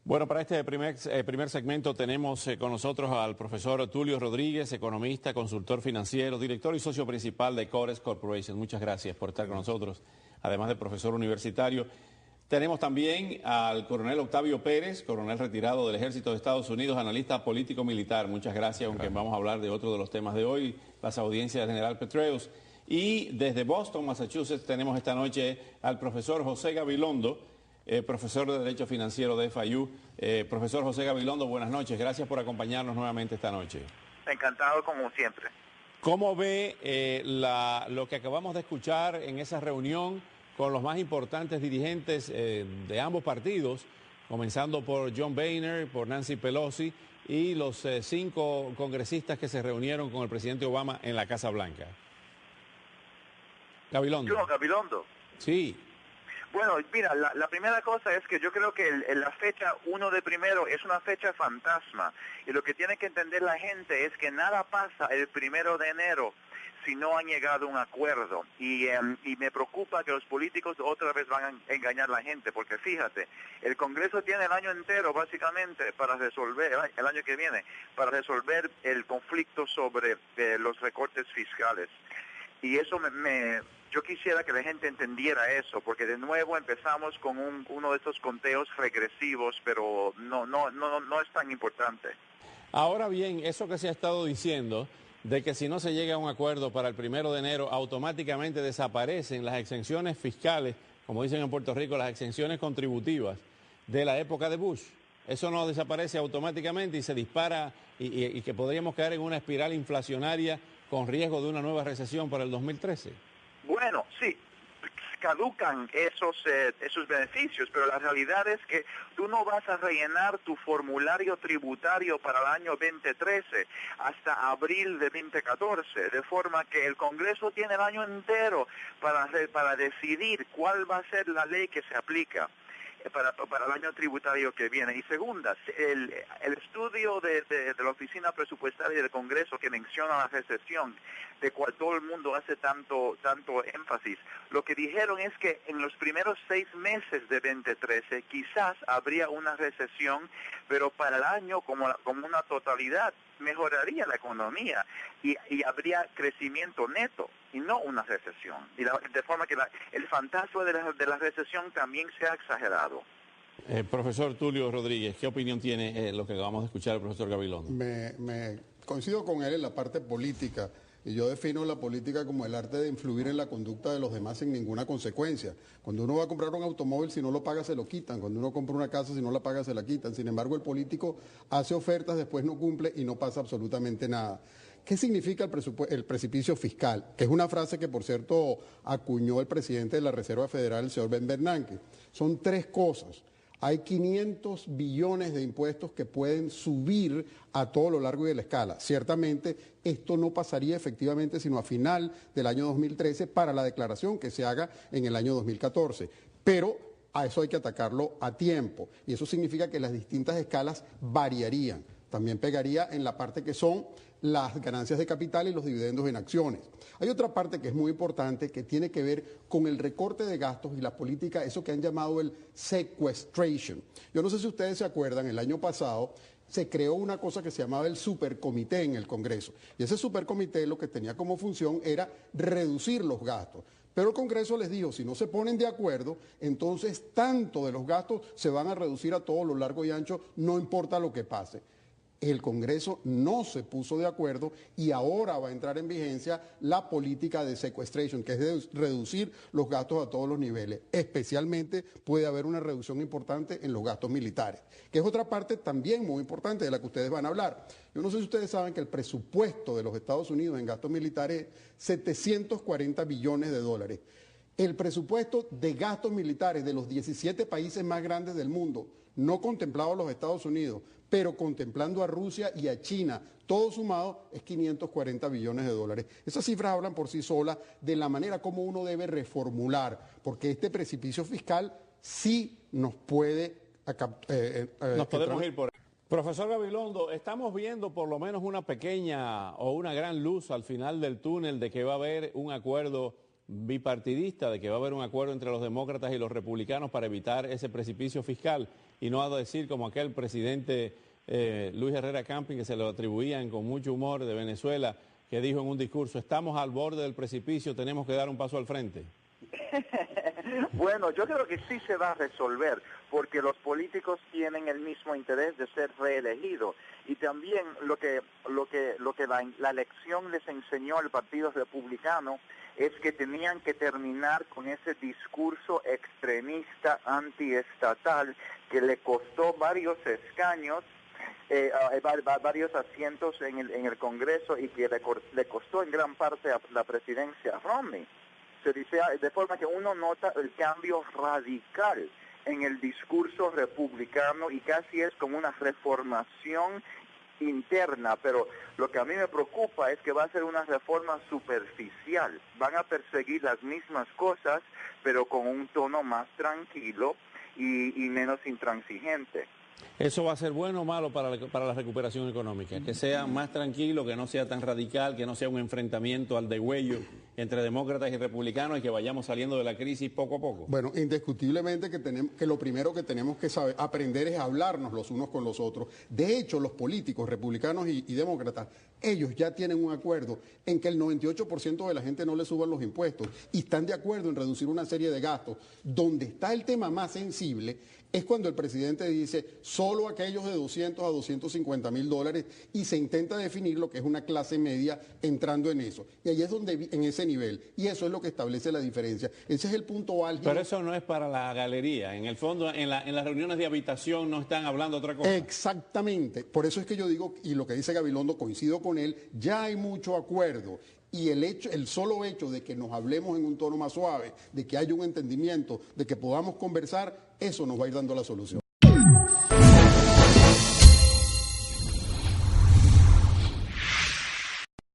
Bueno, para este primer segmento tenemos con nosotros al profesor Tulio Rodríguez, economista, consultor financiero, director y socio principal de Cores Corporation. Muchas gracias por estar con nosotros, además de profesor universitario. Tenemos también al coronel Octavio Pérez, coronel retirado del Ejército de Estados Unidos, analista político-militar. Muchas gracias, aunque vamos a hablar de otro de los temas de hoy, las audiencias del general Petraeus. Y desde Boston, Massachusetts, tenemos esta noche al profesor José Gabilondo, profesor de Derecho Financiero de FIU. Profesor José Gabilondo, buenas noches. Gracias por acompañarnos nuevamente esta noche. Encantado como siempre. ¿Cómo ve lo que acabamos de escuchar en esa reunión con los más importantes dirigentes de ambos partidos, comenzando por John Boehner, por Nancy Pelosi y los 5 congresistas que se reunieron con el presidente Obama en la Casa Blanca? Gabilondo. Yo, Gabilondo. Sí. Bueno, mira, la primera cosa es que yo creo que la fecha 1 de primero es una fecha fantasma. Y lo que tiene que entender la gente es que nada pasa el 1 de enero si no han llegado a un acuerdo. Y me preocupa que los políticos otra vez van a engañar a la gente, porque fíjate, el Congreso tiene el año entero básicamente para resolver, el año que viene, para resolver el conflicto sobre los recortes fiscales. Y eso yo quisiera que la gente entendiera eso, porque de nuevo empezamos con uno de estos conteos regresivos, pero no es tan importante. Ahora bien, eso que se ha estado diciendo, de que si no se llega a un acuerdo para el 1 de enero, automáticamente desaparecen las exenciones fiscales, como dicen en Puerto Rico, las exenciones contributivas de la época de Bush. Eso no desaparece automáticamente y se dispara y que podríamos caer en una espiral inflacionaria con riesgo de una nueva recesión para el 2013. Bueno, sí, caducan esos beneficios, pero la realidad es que tú no vas a rellenar tu formulario tributario para el año 2013 hasta abril de 2014, de forma que el Congreso tiene el año entero para decidir cuál va a ser la ley que se aplica para el año tributario que viene. Y segunda, el estudio de la Oficina Presupuestaria del Congreso que menciona la recesión, de cual todo el mundo hace tanto énfasis, lo que dijeron es que en los primeros 6 meses de 2013 quizás habría una recesión, pero para el año como una totalidad mejoraría la economía y habría crecimiento neto y no una recesión. De forma que el fantasma de la recesión también se ha exagerado. Profesor Tulio Rodríguez, ¿qué opinión tiene lo que acabamos de escuchar del profesor Gabilondo? Me coincido con él en la parte política. Y yo defino la política como el arte de influir en la conducta de los demás sin ninguna consecuencia. Cuando uno va a comprar un automóvil, si no lo paga, se lo quitan. Cuando uno compra una casa, si no la paga, se la quitan. Sin embargo, el político hace ofertas, después no cumple y no pasa absolutamente nada. ¿Qué significa el precipicio fiscal? Que es una frase que, por cierto, acuñó el presidente de la Reserva Federal, el señor Ben Bernanke. Son 3 cosas. Hay 500 billones de impuestos que pueden subir a todo lo largo de la escala. Ciertamente, esto no pasaría efectivamente sino a final del año 2013 para la declaración que se haga en el año 2014. Pero a eso hay que atacarlo a tiempo. Y eso significa que las distintas escalas variarían. También pegaría en la parte que son las ganancias de capital y los dividendos en acciones. Hay otra parte que es muy importante que tiene que ver con el recorte de gastos y la política, eso que han llamado el sequestration. Yo no sé si ustedes se acuerdan, el año pasado se creó una cosa que se llamaba el supercomité en el Congreso. Y ese supercomité lo que tenía como función era reducir los gastos. Pero el Congreso les dijo, si no se ponen de acuerdo, entonces tanto de los gastos se van a reducir a todo lo largo y ancho, no importa lo que pase. El Congreso no se puso de acuerdo y ahora va a entrar en vigencia la política de sequestration, que es de reducir los gastos a todos los niveles. Especialmente puede haber una reducción importante en los gastos militares, que es otra parte también muy importante de la que ustedes van a hablar. Yo no sé si ustedes saben que el presupuesto de los Estados Unidos en gastos militares es 740 billones de dólares. El presupuesto de gastos militares de los 17 países más grandes del mundo, no contemplado a los Estados Unidos, pero contemplando a Rusia y a China, todo sumado es 540 billones de dólares. Esas cifras hablan por sí solas de la manera como uno debe reformular, porque este precipicio fiscal sí nos puede... nos podemos ir por... Profesor Gabilondo, estamos viendo por lo menos una pequeña o una gran luz al final del túnel de que va a haber un acuerdo bipartidista de que va a haber un acuerdo entre los demócratas y los republicanos para evitar ese precipicio fiscal y no a decir como aquel presidente Luis Herrera Camping, que se lo atribuían con mucho humor de Venezuela, que dijo en un discurso, estamos al borde del precipicio, tenemos que dar un paso al frente. Bueno, yo creo que sí se va a resolver, porque los políticos tienen el mismo interés de ser reelegidos. Y también lo que la elección les enseñó al Partido Republicano es que tenían que terminar con ese discurso extremista antiestatal que le costó varios escaños, varios asientos en el Congreso y que le costó en gran parte a la presidencia a Romney. Se dice de forma que uno nota el cambio radical en el discurso republicano y casi es como una reformación interna, pero lo que a mí me preocupa es que va a ser una reforma superficial. Van a perseguir las mismas cosas, pero con un tono más tranquilo y menos intransigente. ¿Eso va a ser bueno o malo para la recuperación económica? Que sea más tranquilo, que no sea tan radical, que no sea un enfrentamiento al degüello entre demócratas y republicanos y que vayamos saliendo de la crisis poco a poco. Bueno, indiscutiblemente que lo primero que tenemos que aprender es hablarnos los unos con los otros. De hecho, los políticos republicanos y demócratas, ellos ya tienen un acuerdo en que el 98% de la gente no le suban los impuestos y están de acuerdo en reducir una serie de gastos. Donde está el tema más sensible es cuando el presidente dice solo aquellos de 200 a 250 mil dólares y se intenta definir lo que es una clase media entrando en eso. Y ahí es donde, en ese nivel, y eso es lo que establece la diferencia. Ese es el punto álgido. Pero eso no es para la galería. En el fondo, en las reuniones de habitación no están hablando otra cosa. Exactamente. Por eso es que yo digo, y lo que dice Gabilondo, coincido con él, ya hay mucho acuerdo. Y el solo hecho de que nos hablemos en un tono más suave, de que haya un entendimiento, de que podamos conversar, eso nos va a ir dando la solución.